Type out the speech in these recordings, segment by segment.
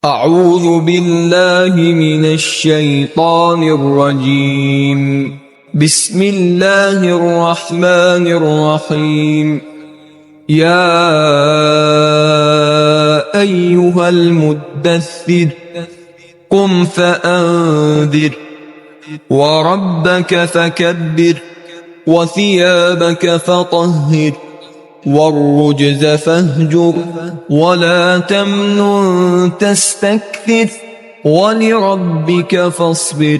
أعوذ بالله من الشيطان الرجيم. بسم الله الرحمن الرحيم. يا أيها المدثر قم فأنذر وربك فكبر وثيابك فطهر والرجز فاهجر ولا تمنن تستكثر ولربك فاصبر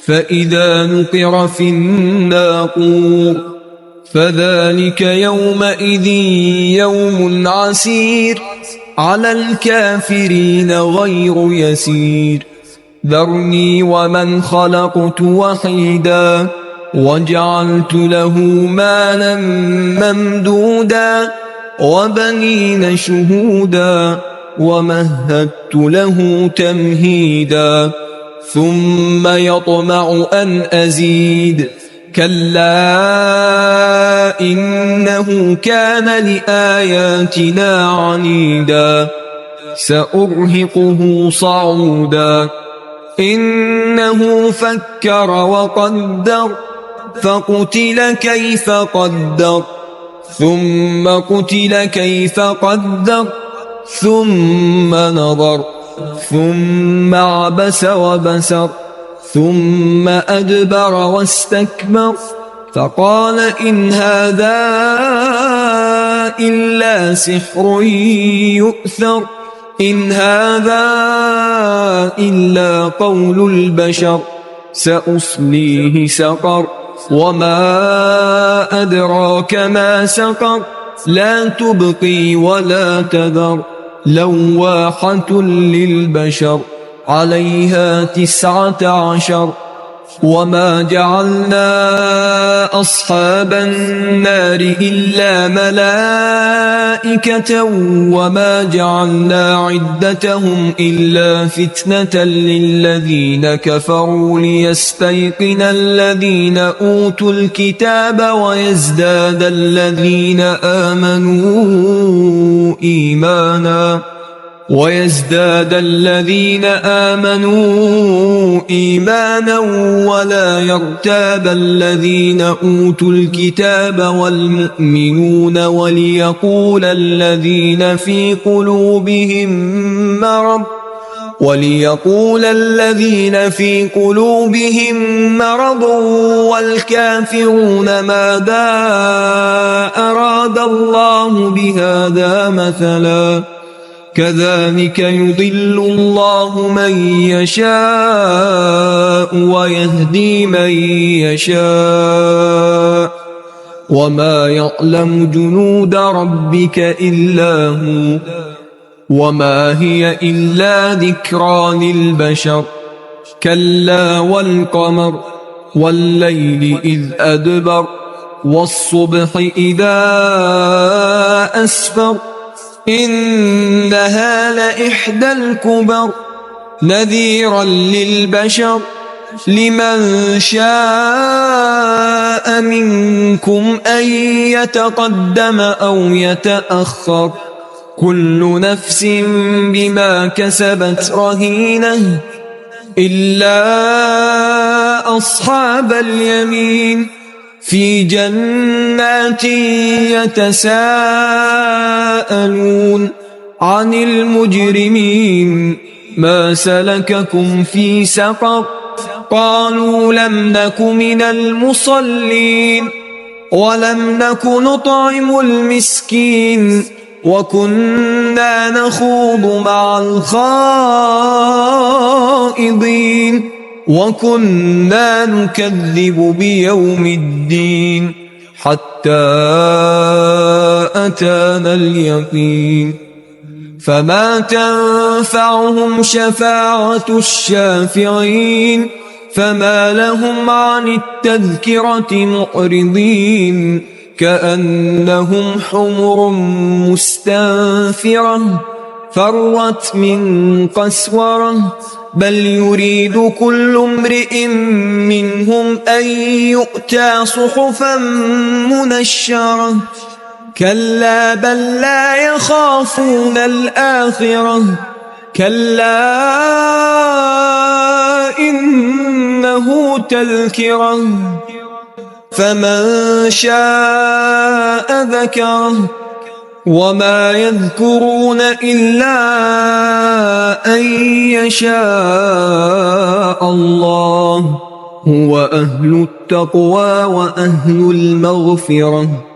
فإذا نقر في الناقور فذلك يومئذ يوم عسير على الكافرين غير يسير. ذرني ومن خلقت وحيدا وجعلت له مالا ممدودا وبنين شهودا ومهدت له تمهيدا ثم يطمع أن أزيد كلا إنه كان لآياتنا عنيدا سأرهقه صعودا إنه فكر وقدر فقتل كيف قدر ثم قتل كيف قدر ثم نظر ثم عبس وبسر ثم أدبر واستكبر فقال إن هذا إلا سحر يؤثر إن هذا إلا قول البشر سأصليه سقر وما أدراك ما سقر لا تبقي ولا تذر لواحة للبشر عليها 19 وما جعلنا أصحاب النار إلا ملائكة وما جعلنا عدتهم إلا فتنة للذين كفروا ليستيقن الذين أوتوا الكتاب ويزداد الذين آمنوا إيمانا ولا يرتاب الذين أوتوا الكتاب والمؤمنون وليقول الذين في قلوبهم مرض والكافرون ماذا أراد الله بهذا مثلا كذلك يضل الله من يشاء ويهدي من يشاء وما يعلم جنود ربك إلا هو وما هي إلا ذكرى للبشر كلا والقمر والليل إذ أدبر والصبح إذا أسفر إنها لإحدى الكبر نذيرا للبشر لمن شاء منكم أن يتقدم أو يتأخر كل نفس بما كسبت رهينة إلا أصحاب اليمين في جنات يتساءلون عن المجرمين ما سلككم في سقر قالوا لم نك من المصلين ولم نك نطعم المسكين وكنا نخوض مع الخائضين وكنا نكذب بيوم الدين حتى أتانا اليقين فما تنفعهم شفاعة الشافعين فما لهم عن التذكرة معرضين كأنهم حمر مستنفرة فرت من قسورة بل يريد كل امرئ منهم أن يؤتى صحفا منشرة كلا بل لا يخافون الآخرة كلا إنه تذكرة فمن شاء ذكره وما يذكرون إلا أن يشاء الله هو أهل التقوى وأهل المغفرة